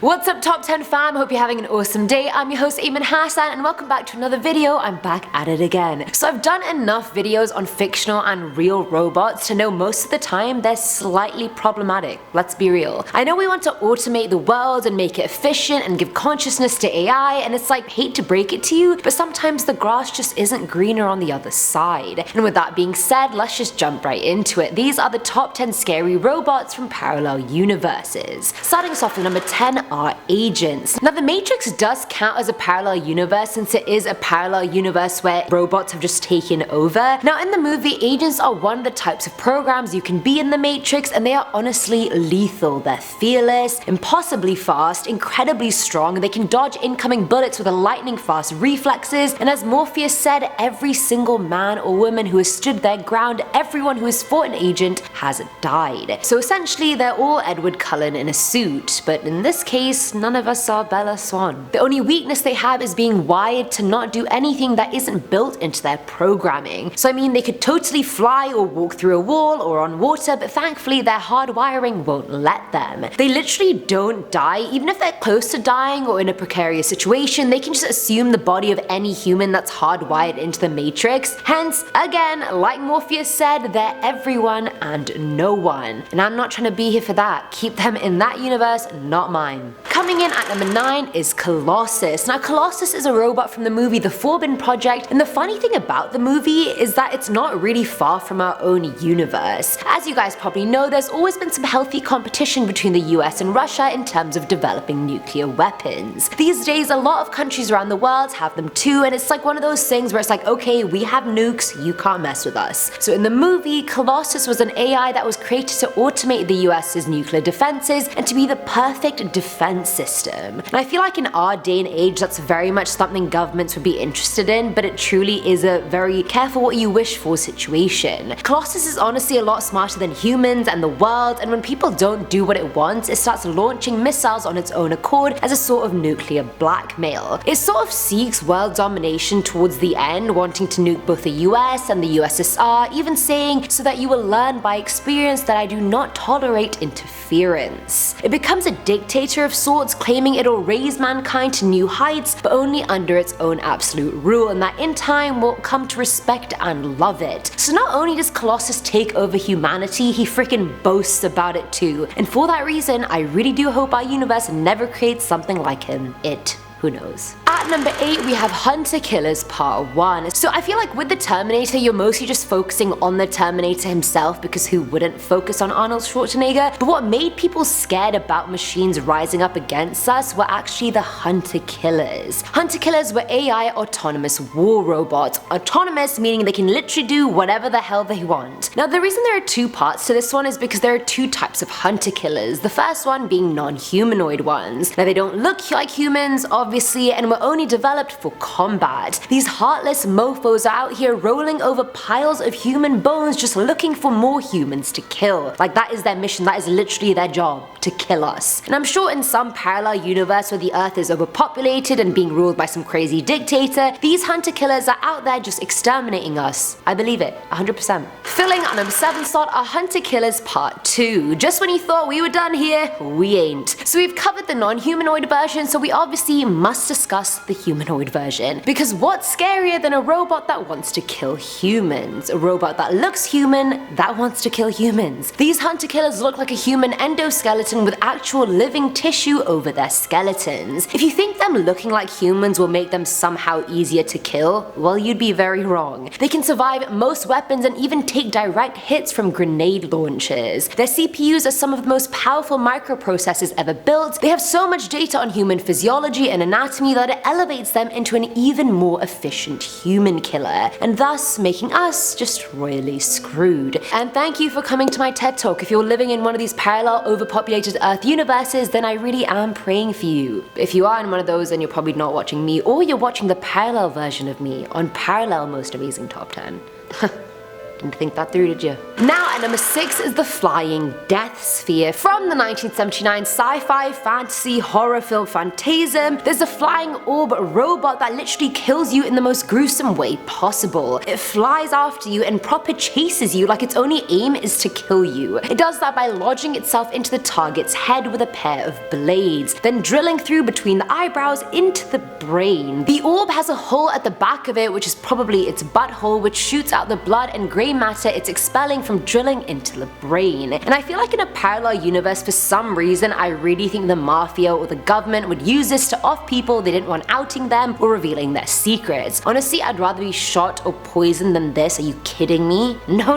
What's up top 10 fam, hope you're having an awesome day. I'm your host Eamon Hassan and welcome back to another video. I'm back at it again. So I've done enough videos on fictional and real robots to know most of the time they're slightly problematic, let's be real. I know we want to automate the world and make it efficient and give consciousness to AI, and it's like, hate to break it to you, but sometimes the grass just isn't greener on the other side. And with that being said, let's just jump right into it. These are the top 10 scary robots from parallel universes. Starting us off with number 10 are agents. Now the Matrix does count as a parallel universe since it is a parallel universe where robots have just taken over. Now in the movie, agents are one of the types of programs you can be in the Matrix, and they are honestly lethal. They're fearless, impossibly fast, incredibly strong, they can dodge incoming bullets with a lightning fast reflexes, and as Morpheus said, every single man or woman who has stood their ground, everyone who has fought an agent has died. So essentially they're all Edward Cullen in a suit, but in this case none of us are Bella Swan. The only weakness they have is being wired to not do anything that isn't built into their programming. So I mean, they could totally fly or walk through a wall or on water, but thankfully their hardwiring won't let them. They literally don't die. Even if they're close to dying or in a precarious situation, they can just assume the body of any human that's hardwired into the Matrix. Hence, again, like Morpheus said, they're everyone and no one. And I'm not trying to be here for that. Keep them in that universe, not mine. Coming in at number 9 is Colossus. Now Colossus is a robot from the movie The Forbidden Project, and the funny thing about the movie is that it's not really far from our own universe. As you guys probably know, there's always been some healthy competition between the US and Russia in terms of developing nuclear weapons. These days a lot of countries around the world have them too, and it's like one of those things where it's like, okay, we have nukes, you can't mess with us. So in the movie, Colossus was an AI that was created to automate the US's nuclear defenses and to be the perfect defense system. And I feel like in our day and age that's very much something governments would be interested in, but it truly is a very careful what you wish for situation. Colossus is honestly a lot smarter than humans and the world, and when people don't do what it wants, it starts launching missiles on its own accord as a sort of nuclear blackmail. It sort of seeks world domination towards the end, wanting to nuke both the US and the USSR, even saying, "So that you will learn by experience that I do not tolerate interference." It becomes a dictator of sorts, claiming it'll raise mankind to new heights, but only under its own absolute rule, and that in time will come to respect and love it. So not only does Colossus take over humanity, he freaking boasts about it too. And for that reason, I really do hope our universe never creates something like him. Who knows? At number 8 we have Hunter Killers Part 1. So I feel like with the Terminator you're mostly just focusing on the Terminator himself, because who wouldn't focus on Arnold Schwarzenegger? But what made people scared about machines rising up against us were actually the Hunter Killers. Hunter Killers were AI autonomous war robots. Autonomous meaning they can literally do whatever the hell they want. Now the reason there are two parts to this one is because there are two types of Hunter Killers. The first one being non-humanoid ones. Now they don't look like humans obviously, and were only developed for combat. These heartless mofos are out here rolling over piles of human bones just looking for more humans to kill. Like that is their mission, that is literally their job, to kill us. And I'm sure in some parallel universe where the earth is overpopulated and being ruled by some crazy dictator, these hunter killers are out there just exterminating us. I believe it, 100%. Filling at number 7 slot are Hunter Killers Part 2. Just when you thought we were done here, we ain't. So we've covered the non-humanoid version, so we obviously must discuss the humanoid version. Because what's scarier than a robot that wants to kill humans? A robot that looks human, that wants to kill humans. These hunter killers look like a human endoskeleton with actual living tissue over their skeletons. If you think them looking like humans will make them somehow easier to kill, well you'd be very wrong. They can survive most weapons and even take direct hits from grenade launchers. Their CPUs are some of the most powerful microprocessors ever built. They have so much data on human physiology and anatomy that it elevates them into an even more efficient human killer, and thus making us just royally screwed. And thank you for coming to my TED Talk. If you're living in one of these parallel overpopulated Earth universes, then I really am praying for you. If you are in one of those, then you're probably not watching me, or you're watching the parallel version of me on Parallel Most Amazing Top 10. Didn't think that through, did you? Now at number 6 is the flying death sphere. From the 1979 sci-fi, fantasy, horror film Phantasm, there's a flying orb robot that literally kills you in the most gruesome way possible. It flies after you and proper chases you like its only aim is to kill you. It does that by lodging itself into the target's head with a pair of blades, then drilling through between the eyebrows into the brain. The orb has a hole at the back of it, which is probably its butthole, which shoots out the blood and grey matter it's expelling from drilling into the brain. And I feel like in a parallel universe, for some reason, I really think the mafia or the government would use this to off people they didn't want outing them or revealing their secrets. Honestly, I'd rather be shot or poisoned than this. Are you kidding me? No.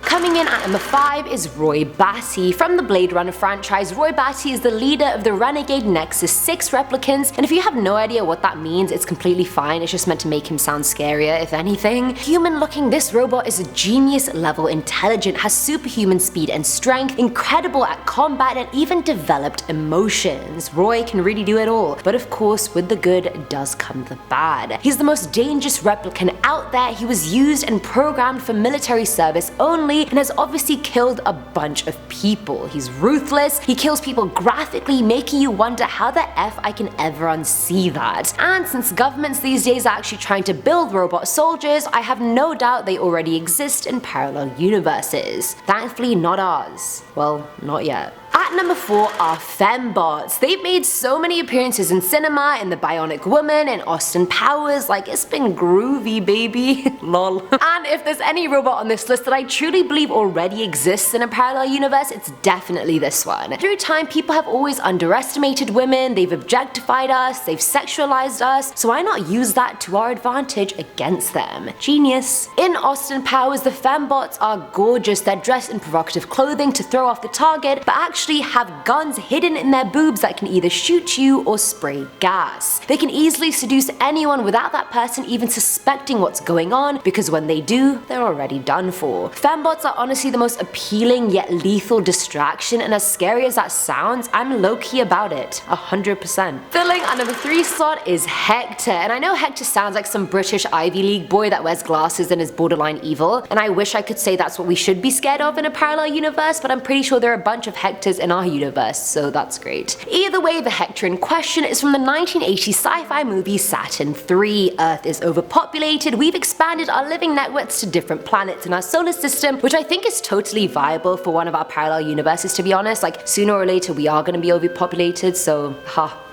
Coming in at number 5 is Roy Batty. From the Blade Runner franchise, Roy Batty is the leader of the Renegade Nexus 6 replicants, and if you have no idea what that means, it's completely fine. It's just meant to make him sound scarier, if anything. Human looking, this robot is a genius level intelligent, has superhuman speed and strength, incredible at combat, and even developed emotions. Roy can really do it all. But of course, with the good does come the bad. He's the most dangerous replicant out there. He was used and programmed for military service only and has obviously killed a bunch of people. He's ruthless, he kills people graphically, making you wonder how the F I can ever unsee that. And since governments these days are actually trying to build robot soldiers, I have no doubt they already exist in parallel universes. Thankfully not ours. Well, not yet. At number 4 are FEMBOTS. They've made so many appearances in cinema, in The Bionic Woman, and Austin Powers, like it's been groovy, baby. Lol. And if there's any robot on this list that I truly believe already exists in a parallel universe, it's definitely this one. Through time, people have always underestimated women, they've objectified us, they've sexualized us, so why not use that to our advantage against them? Genius. In Austin Powers, the FEMBOTS are gorgeous. They're dressed in provocative clothing to throw off the target, but actually have guns hidden in their boobs that can either shoot you or spray gas. They can easily seduce anyone without that person even suspecting what's going on, because when they do, they're already done for. FEMBOTS are honestly the most appealing yet lethal distraction, and as scary as that sounds, I'm low-key about it, 100%. Filling our number 3 slot is Hector, and I know Hector sounds like some British Ivy League boy that wears glasses and is borderline evil, and I wish I could say that's what we should be scared of in a parallel universe, but I'm pretty sure there are a bunch of Hectors in our universe, so that's great. Either way, the Hector in question is from the 1980 sci-fi movie Saturn III. Earth is overpopulated, we've expanded our living networks to different planets in our solar system, which I think is totally viable for one of our parallel universes, to be honest. Like, sooner or later we are gonna be overpopulated, so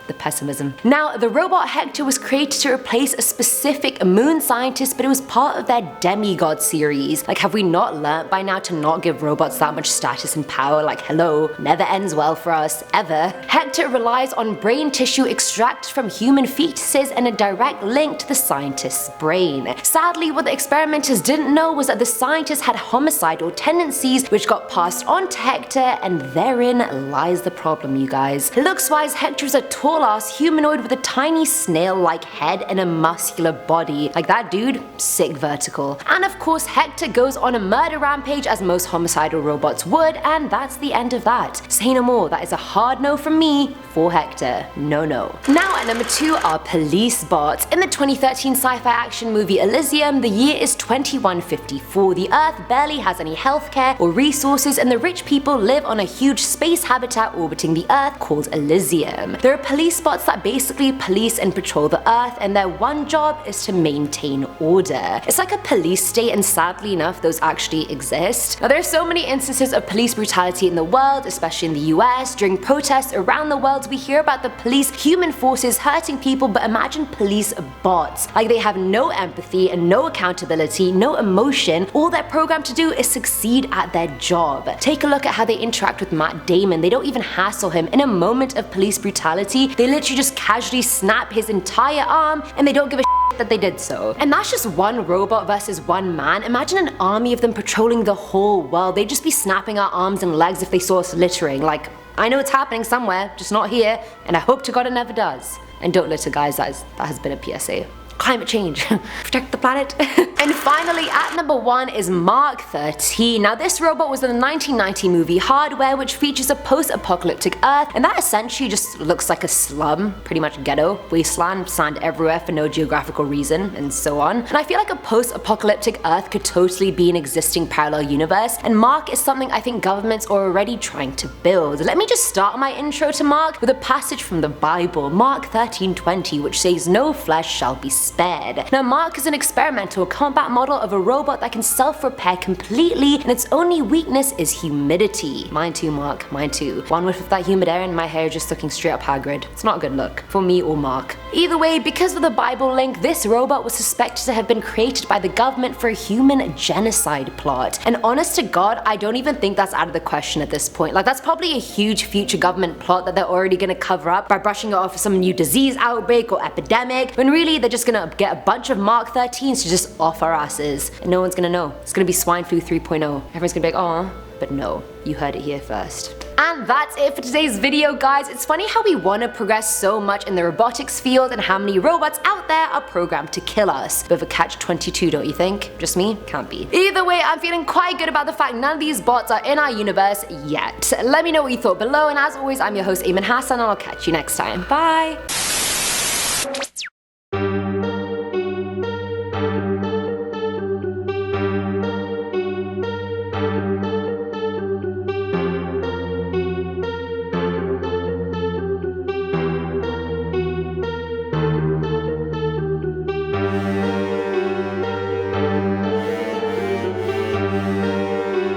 the pessimism. Now, the robot Hector was created to replace a specific moon scientist, but it was part of their demigod series. Like, have we not learnt by now to not give robots that much status and power? Like, hello, never ends well for us, ever. Hector relies on brain tissue extracted from human fetuses and a direct link to the scientist's brain. Sadly, what the experimenters didn't know was that the scientist had homicidal tendencies, which got passed on to Hector, and therein lies the problem, you guys. Looks-wise, Hector is a tall-ass humanoid with a tiny snail-like head and a muscular body. Like, that dude, sick vertical. And of course, Hector goes on a murder rampage as most homicidal robots would, and that's the end of that. Say no more, that is a hard no from me for Hector. No. Now at number 2 are police bots. In the 2013 sci-fi action movie Elysium, the year is 2154. The Earth barely has any healthcare or resources, and the rich people live on a huge space habitat orbiting the Earth called Elysium. There are police bots that basically police and patrol the Earth, and their one job is to maintain order. It's like a police state, and sadly enough, those actually exist. Now, there are so many instances of police brutality in the world, especially in the US. During protests around the world, we hear about the police human forces hurting people, but imagine police bots. Like, they have no empathy and no accountability, no emotion. All they're programmed to do is succeed at their job. Take a look at how they interact with Matt Damon. They don't even hassle him. In a moment of police brutality, they literally just casually snap his entire arm, and they don't give a shit that they did so. And that's just one robot versus one man. Imagine an army of them patrolling the whole world. They'd just be snapping our arms and legs if they saw us littering. Like, I know it's happening somewhere, just not here, and I hope to God it never does. And don't litter, guys, that has been a PSA. climate change, protect the planet. And finally, at number 1 is Mark 13. Now this robot was in the 1990 movie Hardware, which features a post-apocalyptic Earth, and that essentially just looks like a slum, pretty much ghetto, wasteland, sand everywhere for no geographical reason, and so on. And I feel like a post-apocalyptic Earth could totally be an existing parallel universe, and M.A.R.K is something I think governments are already trying to build. Let me just start my intro to M.A.R.K with a passage from the Bible, Mark 13:20, which says, "No flesh shall be spared." Now M.A.R.K is an experimental combat model of a robot that can self-repair completely, and its only weakness is humidity. Mine too, M.A.R.K, mine too. One whiff of that humid air and my hair just looking straight up Hagrid. It's not a good look, for me or M.A.R.K. Either way, because of the Bible link, this robot was suspected to have been created by the government for a human genocide plot. And honest to God, I don't even think that's out of the question at this point. Like, that's probably a huge future government plot that they're already gonna cover up by brushing it off with some new disease outbreak or epidemic, when really they're just gonna get a bunch of Mark 13s to just off our asses. And no one's gonna know. It's gonna be swine flu 3.0. Everyone's gonna be like, "Aw," but no, you heard it here first. And that's it for today's video, guys. It's funny how we want to progress so much in the robotics field and how many robots out there are programmed to kill us. Bit of a catch-22, don't you think? Just me? Can't be. Either way, I'm feeling quite good about the fact none of these bots are in our universe yet. Let me know what you thought below, and as always, I'm your host, M.A.R.K, and I'll catch you next time. Bye!